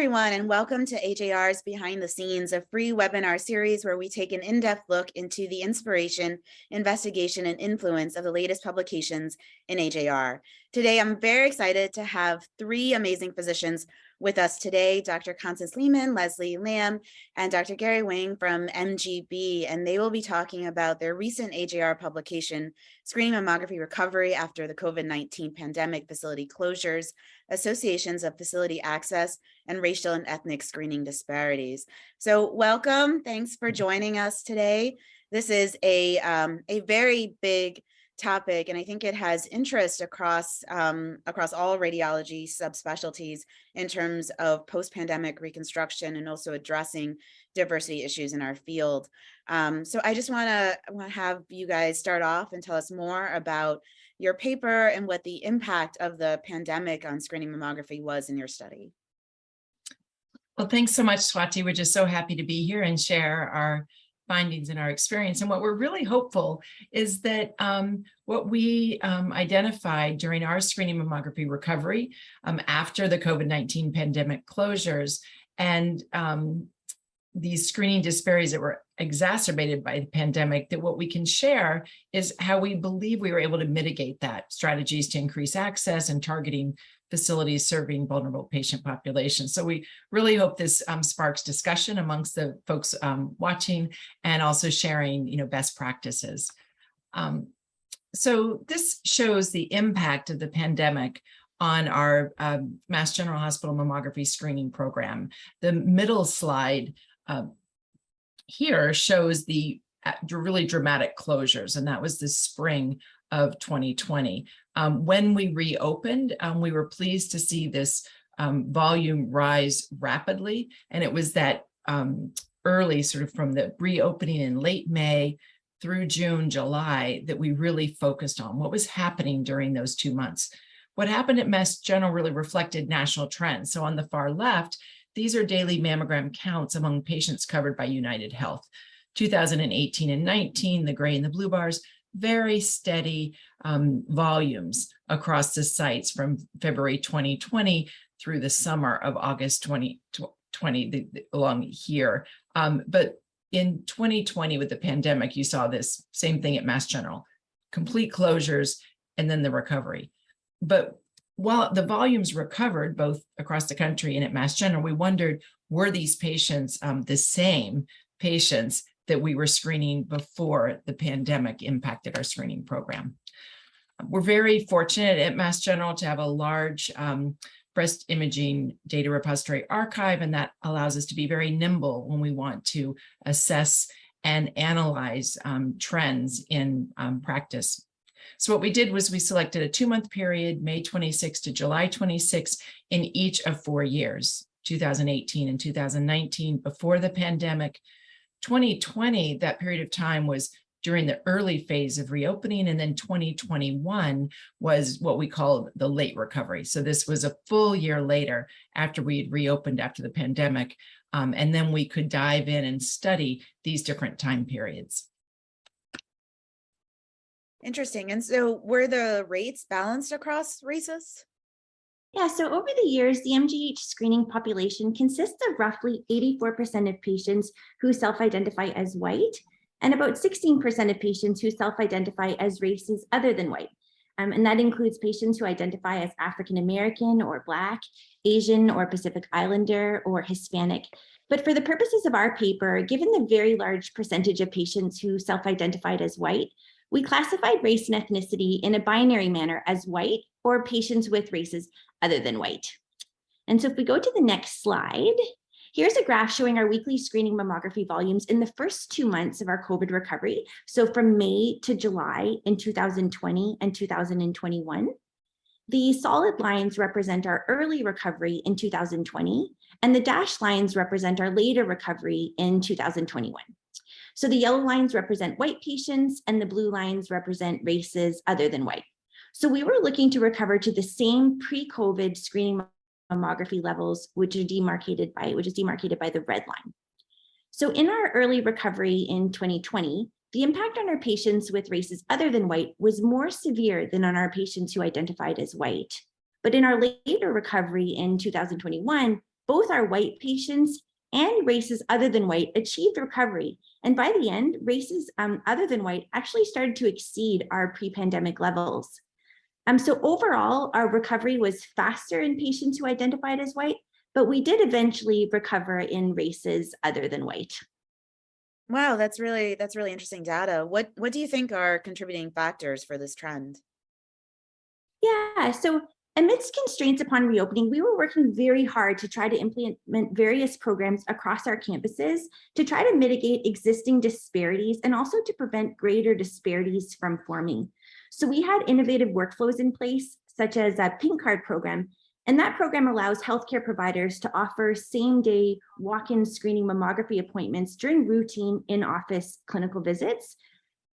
everyone, and welcome to AJR's Behind the Scenes, a free webinar series where we take an in-depth look into the inspiration, investigation, and influence of the latest publications in AJR. Today, I'm very excited to have three amazing physicians with us today, Dr. Constance Lehman, Leslie Lamb, and Dr. Gary Wang from MGB, and they will be talking about their recent AJR publication, Screening Mammography Recovery After the COVID-19 Pandemic Facility Closures, Associations of Facility Access, and Racial and Ethnic Screening Disparities. So welcome, thanks for joining us today. This is a very big topic, and I think it has interest across all radiology subspecialties in terms of post-pandemic reconstruction and also addressing diversity issues in our field. So I just want to have you guys start off and tell us more about your paper and what the impact of the pandemic on screening mammography was in your study. Well, thanks so much, Swati. We're just so happy to be here and share our findings and our experience. And what we're really hopeful is that what we identified during our screening mammography recovery after the COVID-19 pandemic closures and these screening disparities that were exacerbated by the pandemic, that what we can share is how we believe we were able to mitigate that, strategies to increase access and targeting facilities serving vulnerable patient populations. So we really hope this sparks discussion amongst the folks watching and also sharing, best practices. So this shows the impact of the pandemic on our Mass General Hospital mammography screening program. The middle slide here shows the really dramatic closures, and that was the spring of 2020. When we reopened, we were pleased to see this volume rise rapidly, and it was that early, sort of from the reopening in late May through June, July, that we really focused on what was happening during those 2 months. What happened at Mass General really reflected national trends. So on the far left, these are daily mammogram counts among patients covered by United Health. 2018 and 19, the gray and the blue bars, very steady volumes across the sites from February 2020 through the summer of August 2020 along here. But in 2020 with the pandemic, you saw this same thing at Mass General, complete closures and then the recovery. But while the volumes recovered both across the country and at Mass General, we wondered, were these patients the same patients that we were screening before the pandemic impacted our screening program? We're very fortunate at Mass General to have a large breast imaging data repository archive, and that allows us to be very nimble when we want to assess and analyze trends in practice. So what we did was we selected a 2-month period, May 26 to July 26, in each of 4 years, 2018 and 2019, before the pandemic. 2020, that period of time was during the early phase of reopening, and then 2021 was what we call the late recovery. So this was a full year later after we had reopened after the pandemic, and then we could dive in and study these different time periods. Interesting. And so were the rates balanced across races? Yeah, so over the years, the MGH screening population consists of roughly 84% of patients who self-identify as white and about 16% of patients who self-identify as races other than white. And that includes patients who identify as African American or Black, Asian or Pacific Islander or Hispanic. But for the purposes of our paper, given the very large percentage of patients who self-identified as white, we classified race and ethnicity in a binary manner as white or patients with races other than white. And so if we go to the next slide, here's a graph showing our weekly screening mammography volumes in the first 2 months of our COVID recovery. So from May to July in 2020 and 2021. The solid lines represent our early recovery in 2020, and the dashed lines represent our later recovery in 2021. So the yellow lines represent white patients and the blue lines represent races other than white. So we were looking to recover to the same pre-COVID screening mammography levels, which is demarcated by the red line. So in our early recovery in 2020, the impact on our patients with races other than white was more severe than on our patients who identified as white. But in our later recovery in 2021, both our white patients and races other than white achieved recovery. And by the end, races other than white actually started to exceed our pre-pandemic levels. So overall, our recovery was faster in patients who identified as white, but we did eventually recover in races other than white. Wow, that's really interesting data. What do you think are contributing factors for this trend? Yeah, so amidst constraints upon reopening, we were working very hard to try to implement various programs across our campuses to try to mitigate existing disparities and also to prevent greater disparities from forming. So we had innovative workflows in place, such as a Pink Card program, and that program allows healthcare providers to offer same-day walk-in screening mammography appointments during routine in-office clinical visits.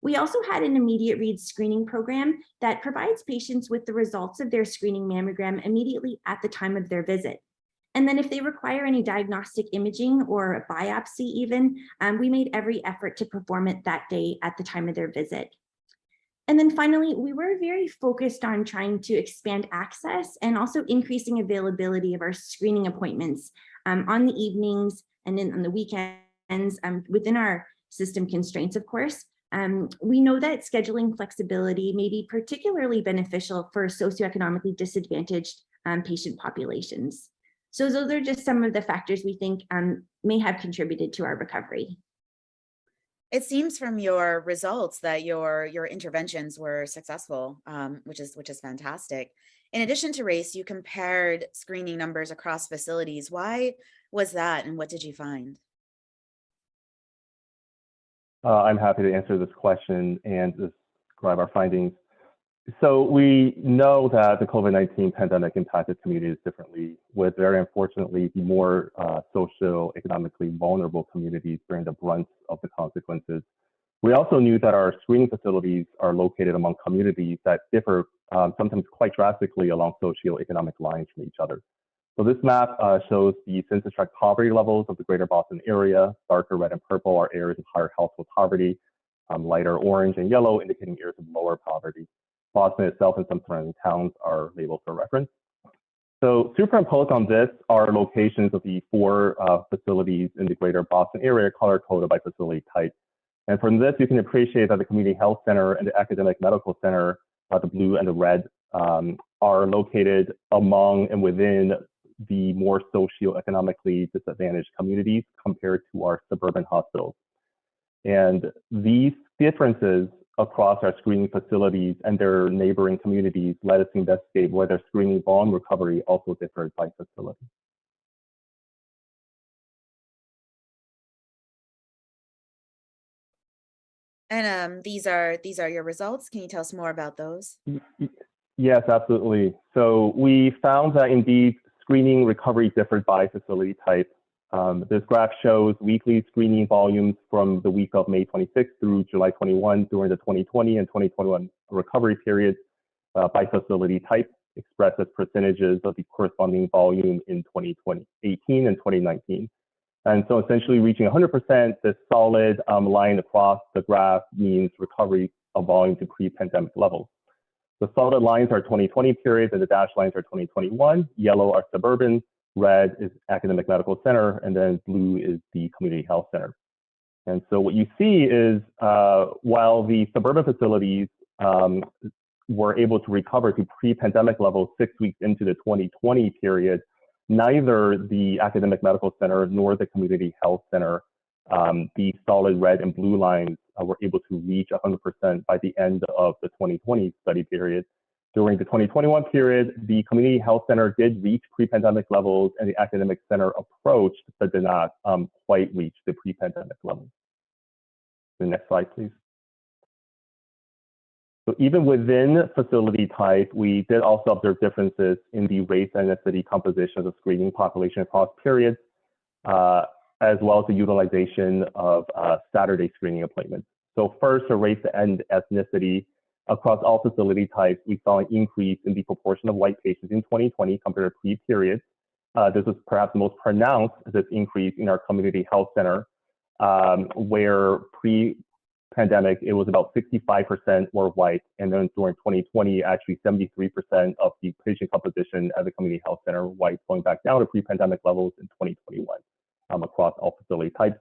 We also had an immediate read screening program that provides patients with the results of their screening mammogram immediately at the time of their visit. And then if they require any diagnostic imaging or a biopsy even, we made every effort to perform it that day at the time of their visit. And then finally, we were very focused on trying to expand access and also increasing availability of our screening appointments on the evenings and then on the weekends within our system constraints, of course. We know that scheduling flexibility may be particularly beneficial for socioeconomically disadvantaged patient populations. So those are just some of the factors we think may have contributed to our recovery. It seems from your results that your interventions were successful, which is fantastic. In addition to race, you compared screening numbers across facilities. Why was that, and what did you find? I'm happy to answer this question and describe our findings. So we know that the COVID-19 pandemic impacted communities differently, with very unfortunately the more socioeconomically vulnerable communities bearing the brunt of the consequences. We also knew that our screening facilities are located among communities that differ sometimes quite drastically along socioeconomic lines from each other. So this map shows the census tract poverty levels of the greater Boston area. Darker red and purple are areas of higher household poverty, lighter orange and yellow indicating areas of lower poverty. Boston itself and some surrounding towns are labeled for reference. So superimposed on this are locations of the 4 facilities in the greater Boston area color-coded by facility type. And from this, you can appreciate that the Community Health Center and the Academic Medical Center, the blue and the red, are located among and within the more socioeconomically disadvantaged communities compared to our suburban hospitals. And these differences across our screening facilities and their neighboring communities led us to investigate whether screening volume recovery also differed by facility. And these are your results. Can you tell us more about those? Yes, absolutely. So we found that indeed screening recovery differed by facility type. This graph shows weekly screening volumes from the week of May 26 through July 21 during the 2020 and 2021 recovery periods by facility type, expressed as percentages of the corresponding volume in 2018 and 2019. And so essentially reaching 100%, this solid line across the graph means recovery of volume to pre-pandemic levels. The solid lines are 2020 periods and the dashed lines are 2021. Yellow are suburban, red is academic medical center, and then blue is the community health center. And so what you see is while the suburban facilities were able to recover to pre-pandemic levels 6 weeks into the 2020 period, neither the academic medical center nor the community health center, the solid red and blue lines were able to reach 100% by the end of the 2020 study period. During the 2021 period, the community health center did reach pre-pandemic levels and the academic center approached, but did not quite reach the pre-pandemic levels. The next slide, please. So even within facility type, we did also observe differences in the race and ethnicity composition of the screening population across periods, as well as the utilization of Saturday screening appointments. So first, the race and ethnicity. Across all facility types, we saw an increase in the proportion of white patients in 2020 compared to pre-periods. This was perhaps most pronounced, this increase in our community health center, where pre-pandemic, it was about 65% were white. And then during 2020, actually 73% of the patient composition at the community health center were white, going back down to pre-pandemic levels in 2021 across all facility types.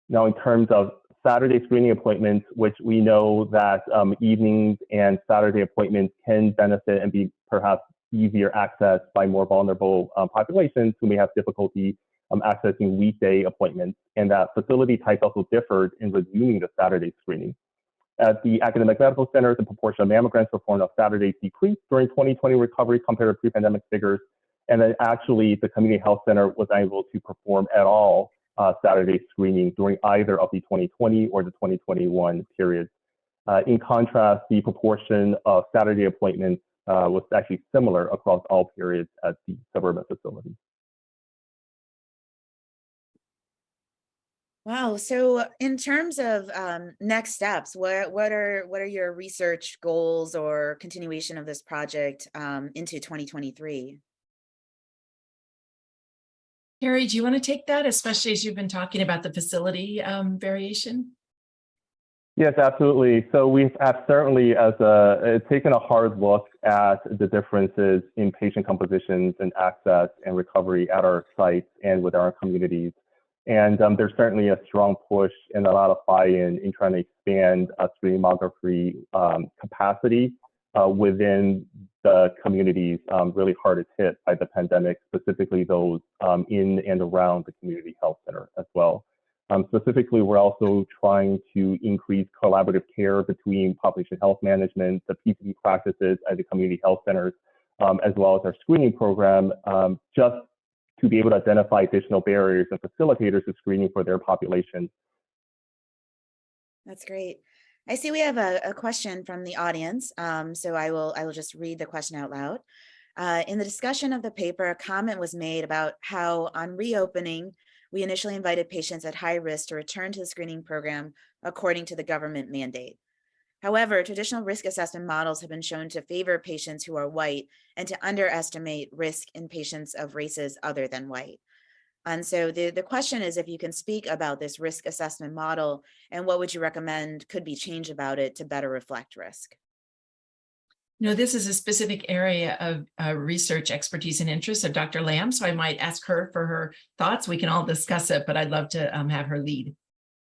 Now, in terms of Saturday screening appointments, which we know that evenings and Saturday appointments can benefit and be perhaps easier access by more vulnerable populations who may have difficulty accessing weekday appointments, and that facility type also differed in resuming the Saturday screening. At the academic medical centers, the proportion of mammograms performed on Saturdays decreased during 2020 recovery compared to pre-pandemic figures, and then actually the community health center was unable to perform at all Saturday screening during either of the 2020 or the 2021 periods. In contrast, the proportion of Saturday appointments was actually similar across all periods at the suburban facility. Wow. So in terms of next steps, what are your research goals or continuation of this project into 2023? Carrie, do you want to take that, especially as you've been talking about the facility variation? Yes, absolutely. So we have certainly taken a hard look at the differences in patient compositions and access and recovery at our sites and with our communities. And there's certainly a strong push and a lot of buy-in in trying to expand screening mammography capacity within the communities really hardest hit by the pandemic, specifically those in and around the community health center as well. Specifically, we're also trying to increase collaborative care between population health management, the PCP practices at the community health centers, as well as our screening program, just to be able to identify additional barriers and facilitators of screening for their population. That's great. I see we have a question from the audience, so I will just read the question out loud. In the discussion of the paper, a comment was made about how on reopening, we initially invited patients at high risk to return to the screening program according to the government mandate. However, traditional risk assessment models have been shown to favor patients who are white and to underestimate risk in patients of races other than white. And so the question is if you can speak about this risk assessment model and what would you recommend could be changed about it to better reflect risk? No, this is a specific area of research expertise and interest of Dr. Lamb, so I might ask her for her thoughts. We can all discuss it, but I'd love to have her lead.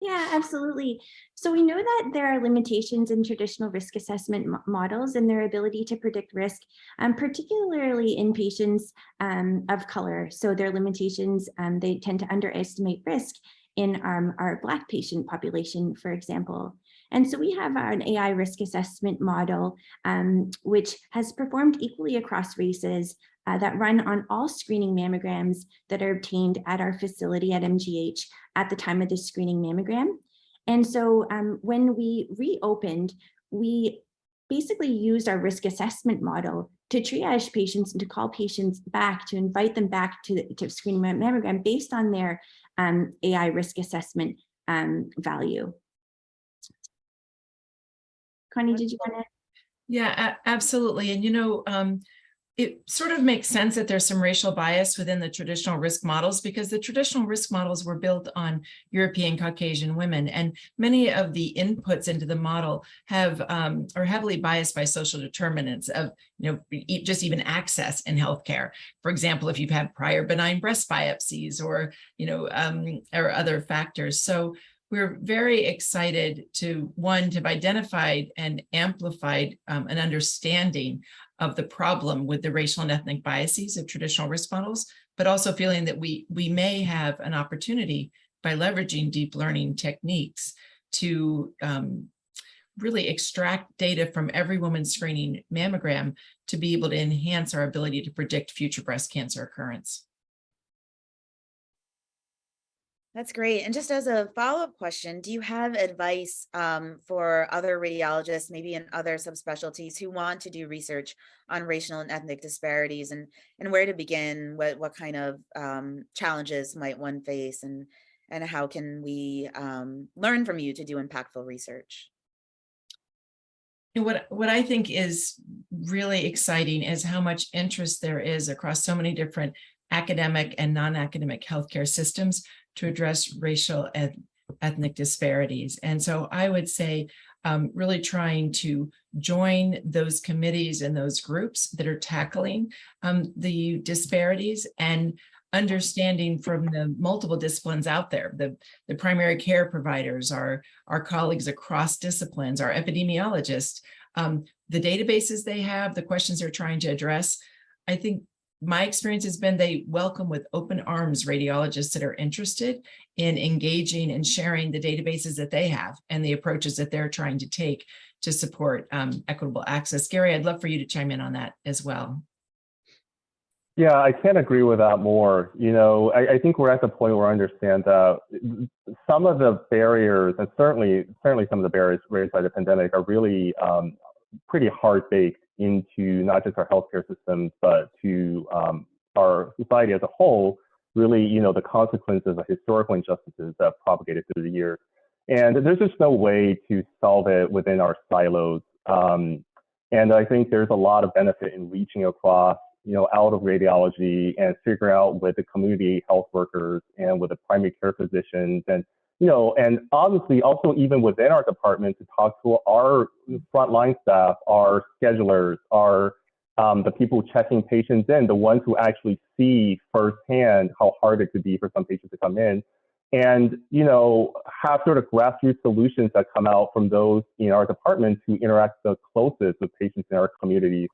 Yeah, absolutely. So we know that there are limitations in traditional risk assessment models and their ability to predict risk, particularly in patients of color. So their limitations, they tend to underestimate risk in our Black patient population, for example. And so we have an AI risk assessment model, which has performed equally across races that run on all screening mammograms that are obtained at our facility at MGH at the time of the screening mammogram. And so when we reopened, we basically used our risk assessment model to triage patients and to call patients back, to invite them back to screening mammogram based on their AI risk assessment value. Connie, did you want to? Yeah, absolutely. And it sort of makes sense that there's some racial bias within the traditional risk models because the traditional risk models were built on European Caucasian women, and many of the inputs into the model are heavily biased by social determinants of just even access in healthcare. For example, if you've had prior benign breast biopsies or or other factors. So we're very excited to have identified and amplified an understanding of the problem with the racial and ethnic biases of traditional risk models, but also feeling that we may have an opportunity by leveraging deep learning techniques to really extract data from every woman's screening mammogram to be able to enhance our ability to predict future breast cancer occurrence. That's great. And just as a follow-up question, do you have advice for other radiologists, maybe in other subspecialties who want to do research on racial and ethnic disparities and where to begin? What kind of challenges might one face and how can we learn from you to do impactful research? And what I think is really exciting is how much interest there is across so many different academic and non-academic healthcare systems to address racial and ethnic disparities. And so I would say really trying to join those committees and those groups that are tackling the disparities and understanding from the multiple disciplines out there, the primary care providers, our colleagues across disciplines, our epidemiologists, the databases they have, the questions they're trying to address. I think my experience has been they welcome with open arms radiologists that are interested in engaging and sharing the databases that they have and the approaches that they're trying to take to support equitable access. Gary, I'd love for you to chime in on that as well. Yeah, I can't agree with that more. You know, I think we're at the point where I understand that some of the barriers, and certainly some of the barriers raised by the pandemic, are really pretty hard-baked into not just our healthcare systems, but to our society as a whole. Really, you know, the consequences of historical injustices that have propagated through the years. And there's just no way to solve it within our silos. And I think there's a lot of benefit in reaching across, you know, out of radiology and figure out with the community health workers and with the primary care physicians, and, you know, and obviously also even within our department to talk to our frontline staff, our schedulers, our the people checking patients in, the ones who actually see firsthand how hard it could be for some patients to come in, and, you know, have sort of grassroots solutions that come out from those in our department who interact the closest with patients in our communities.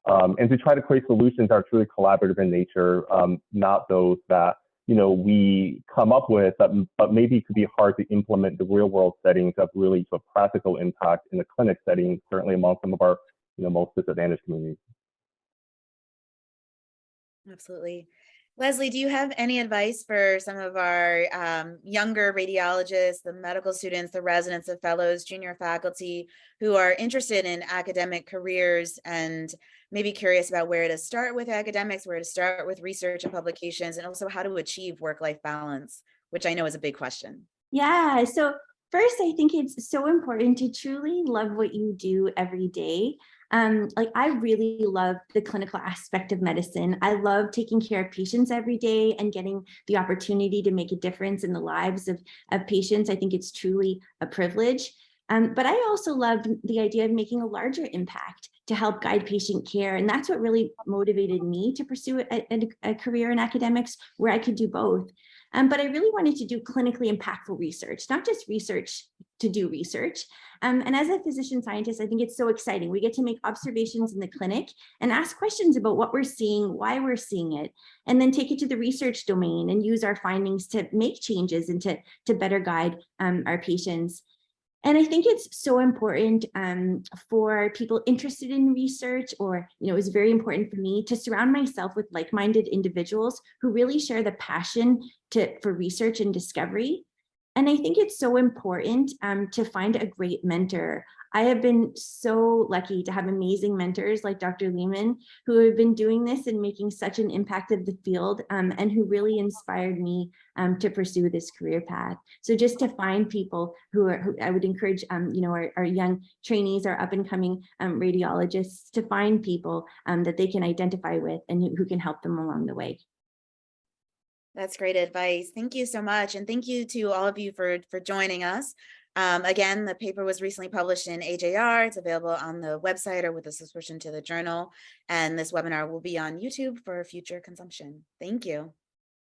And to try to create solutions that are truly collaborative in nature, not those that, you know, we come up with, but maybe could be hard to implement in the real world settings of really a practical impact in the clinic setting, certainly among some of our, you know, most disadvantaged communities. Absolutely. Leslie, do you have any advice for some of our younger radiologists, the medical students, the residents, the fellows, junior faculty who are interested in academic careers and maybe curious about where to start with academics, where to start with research and publications, and also how to achieve work-life balance, which I know is a big question? Yeah, so first, I think it's so important to truly love what you do every day. Like I really love the clinical aspect of medicine. I love taking care of patients every day and getting the opportunity to make a difference in the lives of patients. I think it's truly a privilege. But I also love the idea of making a larger impact to help guide patient care. And that's what really motivated me to pursue a career in academics where I could do both. But I really wanted to do clinically impactful research, not just research to do research. And as a physician scientist, I think it's so exciting. We get to make observations in the clinic and ask questions about what we're seeing, why we're seeing it, and then take it to the research domain and use our findings to make changes and to better guide our patients. And I think it's so important for people interested in research, or, you know, it was very important for me to surround myself with like-minded individuals who really share the passion for research and discovery. And I think it's so important to find a great mentor. I have been so lucky to have amazing mentors like Dr. Lehman, who have been doing this and making such an impact of the field, and who really inspired me to pursue this career path. So just to find people who I would encourage, you know, our young trainees, our up and coming radiologists, to find people that they can identify with and who can help them along the way. That's great advice. Thank you so much. And thank you to all of you for joining us. Again, the paper was recently published in AJR. It's available on the website or with a subscription to the journal. And this webinar will be on YouTube for future consumption. Thank you.